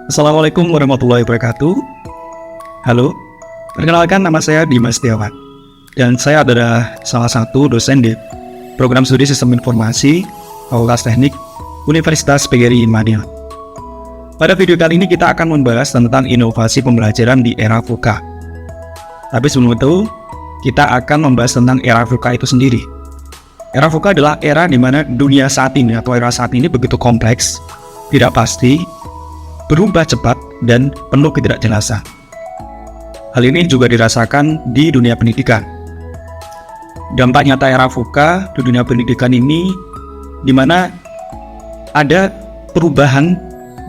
Assalamualaikum warahmatullahi wabarakatuh. Halo, perkenalkan nama saya Dimas Setiawan dan saya adalah salah satu dosen di Program Studi Sistem Informasi Fakultas Teknik Universitas PGRI Madinah. Pada video kali ini kita akan membahas tentang inovasi pembelajaran di era VUCA. Tapi sebelum itu, kita akan membahas tentang era VUCA itu sendiri. Era VUCA adalah era di mana dunia saat ini atau era saat ini begitu kompleks, tidak pasti, berubah cepat, dan penuh ketidakjelasan. Hal ini juga dirasakan di dunia pendidikan. Dampak nyata era VUCA di dunia pendidikan ini di mana ada perubahan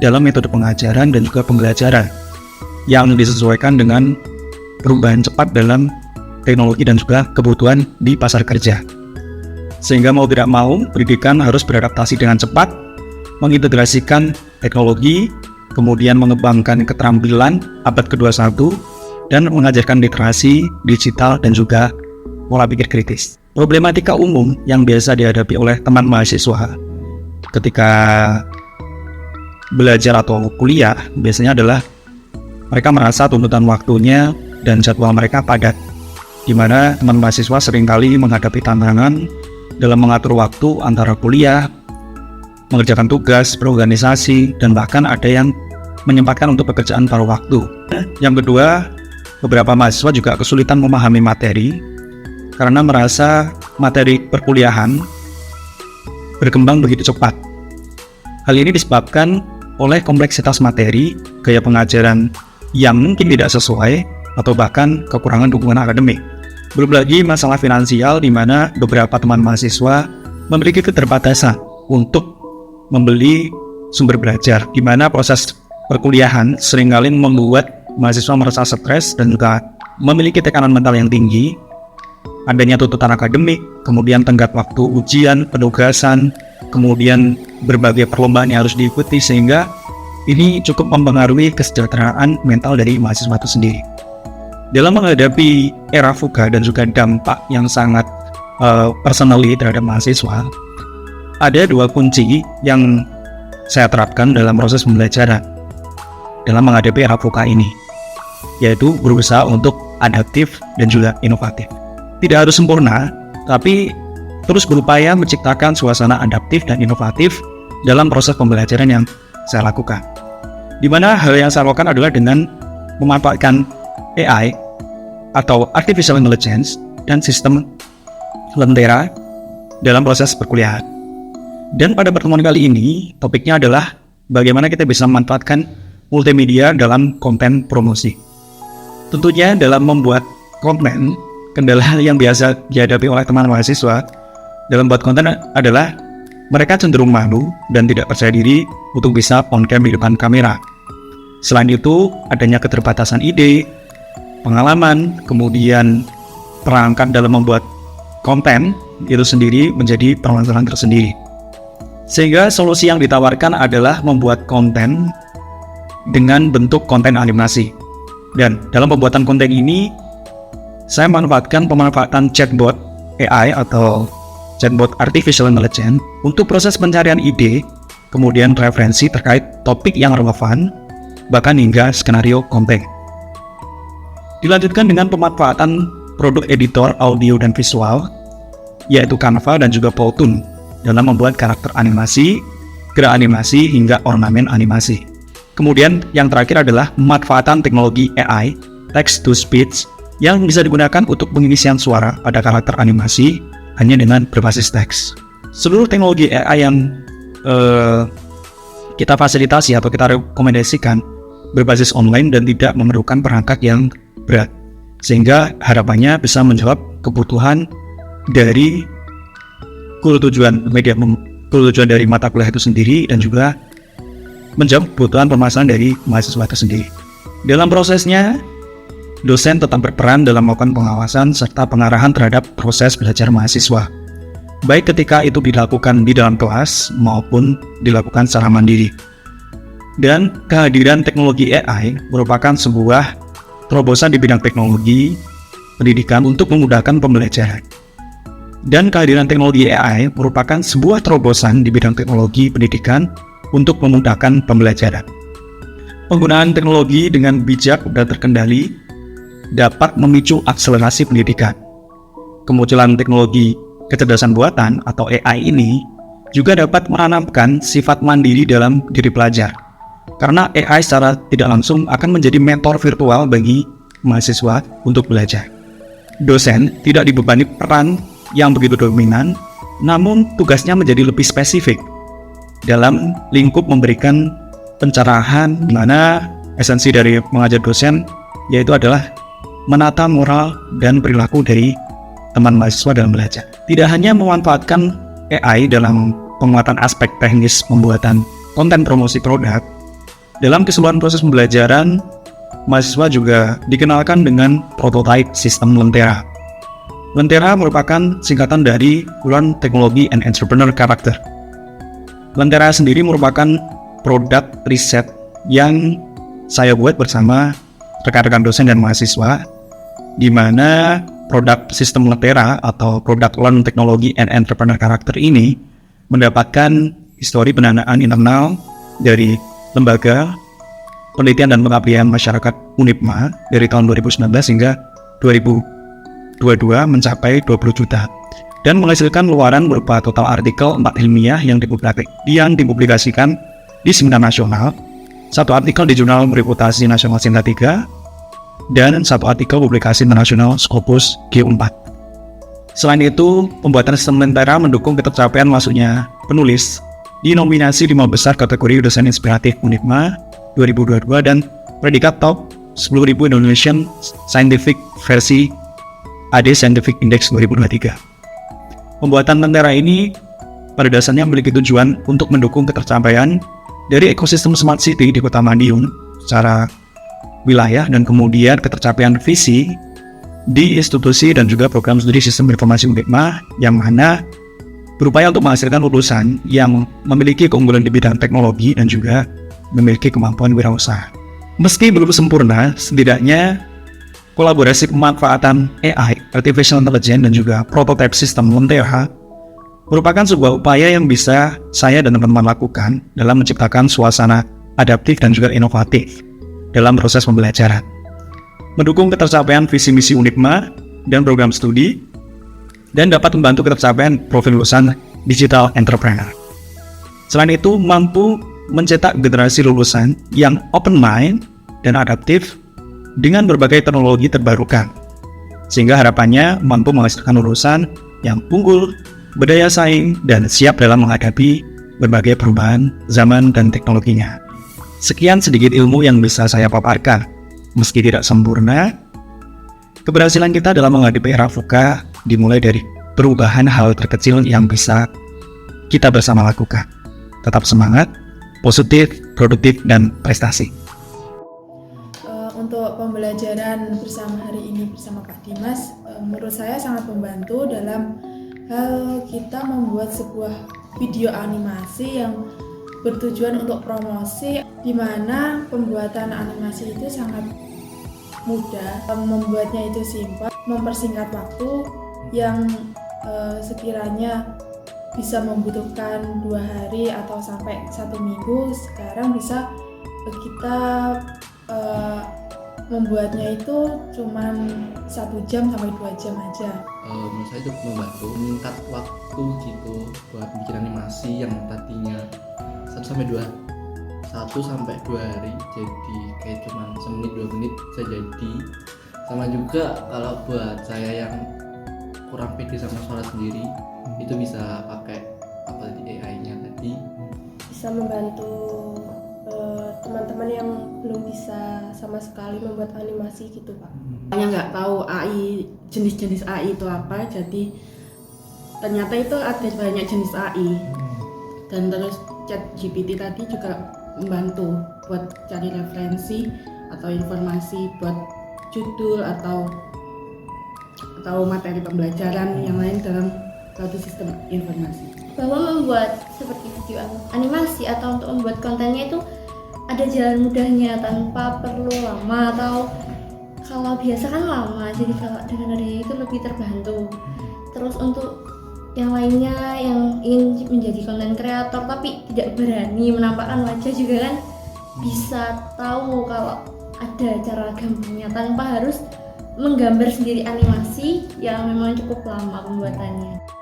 dalam metode pengajaran dan juga pembelajaran yang disesuaikan dengan perubahan cepat dalam teknologi dan juga kebutuhan di pasar kerja. Sehingga mau tidak mau, pendidikan harus beradaptasi dengan cepat, mengintegrasikan teknologi, kemudian mengembangkan keterampilan abad ke-21, dan mengajarkan literasi digital dan juga pola pikir kritis. Problematika umum yang biasa dihadapi oleh teman mahasiswa ketika belajar atau kuliah biasanya adalah mereka merasa tuntutan waktunya dan jadwal mereka padat, di mana teman mahasiswa seringkali menghadapi tantangan dalam mengatur waktu antara kuliah, mengerjakan tugas, berorganisasi, dan bahkan ada yang menyempatkan untuk pekerjaan paruh waktu. Yang kedua, beberapa mahasiswa juga kesulitan memahami materi karena merasa materi perkuliahan berkembang begitu cepat. Hal ini disebabkan oleh kompleksitas materi, gaya pengajaran yang mungkin tidak sesuai, atau bahkan kekurangan dukungan akademik. Belum lagi masalah finansial di mana beberapa teman mahasiswa memiliki keterbatasan untuk membeli sumber belajar, di mana proses perkuliahan seringkali membuat mahasiswa merasa stres dan juga memiliki tekanan mental yang tinggi, adanya tuntutan akademik, kemudian tenggat waktu ujian, penugasan, kemudian berbagai perlombaan yang harus diikuti, sehingga ini cukup mempengaruhi kesejahteraan mental dari mahasiswa itu sendiri. Dalam menghadapi era VUCA dan juga dampak yang sangat personally terhadap mahasiswa, ada dua kunci yang saya terapkan dalam proses pembelajaran dalam menghadapi era VUCA ini, yaitu berusaha untuk adaptif dan juga inovatif. Tidak harus sempurna, tapi terus berupaya menciptakan suasana adaptif dan inovatif dalam proses pembelajaran yang saya lakukan. Di mana hal yang saya lakukan adalah dengan memanfaatkan AI atau Artificial Intelligence dan sistem lentera dalam proses perkuliahan. Dan pada pertemuan kali ini, topiknya adalah bagaimana kita bisa memanfaatkan multimedia dalam konten promosi. Tentunya dalam membuat konten, kendala yang biasa dihadapi oleh teman mahasiswa dalam membuat konten adalah mereka cenderung malu dan tidak percaya diri untuk bisa on cam di depan kamera. Selain itu, adanya keterbatasan ide, pengalaman, kemudian perangkat dalam membuat konten itu sendiri menjadi permasalahan tersendiri. Sehingga solusi yang ditawarkan adalah membuat konten dengan bentuk konten animasi. Dan dalam pembuatan konten ini, saya manfaatkan pemanfaatan chatbot AI atau chatbot Artificial Intelligence untuk proses pencarian ide, kemudian referensi terkait topik yang relevan, bahkan hingga skenario konten. Dilanjutkan dengan pemanfaatan produk editor audio dan visual, yaitu Canva dan juga Powtoon, dalam membuat karakter animasi, gerak animasi, hingga ornamen animasi. Kemudian yang terakhir adalah pemanfaatan teknologi AI, text to speech, yang bisa digunakan untuk pengisian suara pada karakter animasi hanya dengan berbasis teks. Seluruh teknologi AI yang kita fasilitasi atau kita rekomendasikan berbasis online dan tidak memerlukan perangkat yang berat, sehingga harapannya bisa menjawab kebutuhan dari goal tujuan dari mata kuliah itu sendiri dan juga menjawab kebutuhan permasalahan dari mahasiswa itu sendiri. Dalam prosesnya, dosen tetap berperan dalam melakukan pengawasan serta pengarahan terhadap proses belajar mahasiswa, baik ketika itu dilakukan di dalam kelas maupun dilakukan secara mandiri. Dan kehadiran teknologi AI merupakan sebuah terobosan di bidang teknologi pendidikan untuk memudahkan pembelajaran. Dan kehadiran teknologi AI merupakan sebuah terobosan di bidang teknologi pendidikan untuk memudahkan pembelajaran. Penggunaan teknologi dengan bijak dan terkendali dapat memicu akselerasi pendidikan. Kemunculan teknologi kecerdasan buatan atau AI ini juga dapat menanamkan sifat mandiri dalam diri pelajar. Karena AI secara tidak langsung akan menjadi mentor virtual bagi mahasiswa untuk belajar. Dosen tidak dibebani peran yang begitu dominan, namun tugasnya menjadi lebih spesifik dalam lingkup memberikan pencerahan, di mana esensi dari mengajar dosen yaitu adalah menata moral dan perilaku dari teman mahasiswa dalam belajar. Tidak hanya memanfaatkan AI dalam penguatan aspek teknis pembuatan konten promosi produk, dalam keseluruhan proses pembelajaran, mahasiswa juga dikenalkan dengan prototype sistem Lentera. Lentera merupakan singkatan dari Learn Technology and Entrepreneur Character. Lentera sendiri merupakan produk riset yang saya buat bersama rekan-rekan dosen dan mahasiswa, di mana produk sistem Lentera atau produk Learn Technology and Entrepreneur Character ini mendapatkan histori pendanaan internal dari Lembaga Penelitian dan Pengabdian Masyarakat UNIPMA dari tahun 2019 hingga 2022 mencapai 20 juta. Dan menghasilkan luaran berupa total artikel 4 ilmiah yang dipublikasikan di seminar nasional, 1 artikel di jurnal bereputasi nasional Sinta 3, dan 1 artikel publikasi internasional Scopus G4. Selain itu, pembuatan sistem Lentera mendukung ketercapaian masuknya penulis di nominasi 5 besar kategori dosen inspiratif UNIPMA 2022 dan predikat top 10.000 Indonesian Scientific versi AD Scientific Index 2023. Pembuatan Lentera ini pada dasarnya memiliki tujuan untuk mendukung ketercapaian dari ekosistem Smart City di Kota Madiun secara wilayah dan kemudian ketercapaian visi di institusi dan juga program studi sistem informasi UNIPMA yang mana berupaya untuk menghasilkan lulusan yang memiliki keunggulan di bidang teknologi dan juga memiliki kemampuan wirausaha. Meski belum sempurna, setidaknya kolaborasi pemanfaatan AI, Artificial Intelligence dan juga prototype sistem Lentera merupakan sebuah upaya yang bisa saya dan teman-teman lakukan dalam menciptakan suasana adaptif dan juga inovatif dalam proses pembelajaran, mendukung ketercapaian visi misi UNIPMA dan program studi, dan dapat membantu ketercapaian profil lulusan digital entrepreneur. Selain itu, mampu mencetak generasi lulusan yang open mind dan adaptif dengan berbagai teknologi terbarukan, sehingga harapannya mampu menghasilkan lulusan yang unggul, berdaya saing, dan siap dalam menghadapi berbagai perubahan zaman dan teknologinya. Sekian sedikit ilmu yang bisa saya paparkan. Meski tidak sempurna, keberhasilan kita dalam menghadapi era VUCA dimulai dari perubahan hal terkecil yang bisa kita bersama lakukan. Tetap semangat, positif, produktif, dan prestasi. Untuk pembelajaran bersama hari ini bersama Kak Dimas, menurut saya sangat membantu dalam hal kita membuat sebuah video animasi yang bertujuan untuk promosi, di mana pembuatan animasi itu sangat mudah, membuatnya itu simpel, mempersingkat waktu yang sekiranya bisa membutuhkan 2 hari atau sampai 1 minggu, sekarang bisa kita membuatnya itu cuman 1 jam sampai 2 jam aja. Menurut saya itu membantu meningkat waktu gitu buat bikin animasi yang tadinya 1 sampai 2 hari jadi kayak cuman semenit 2 menit bisa jadi. Sama juga kalau buat saya yang kurang pede sama suara sendiri, itu bisa pakai apa tadi AI-nya tadi, bisa membantu teman-teman yang belum bisa sama sekali membuat animasi gitu Pak. Yang nggak tahu AI, jenis-jenis AI itu apa, jadi ternyata itu ada banyak jenis AI. Dan terus ChatGPT tadi juga membantu buat cari referensi atau informasi buat judul atau materi pembelajaran yang lain dalam suatu sistem informasi. Bahwa membuat seperti video animasi atau untuk membuat kontennya itu ada jalan mudahnya tanpa perlu lama, atau kalau biasa kan lama, jadi kalau dengan adanya itu lebih terbantu. Terus untuk yang lainnya yang ingin menjadi konten kreator tapi tidak berani menampakkan wajah juga kan bisa tahu kalau ada cara gampangnya tanpa harus menggambar sendiri animasi yang memang cukup lama pembuatannya.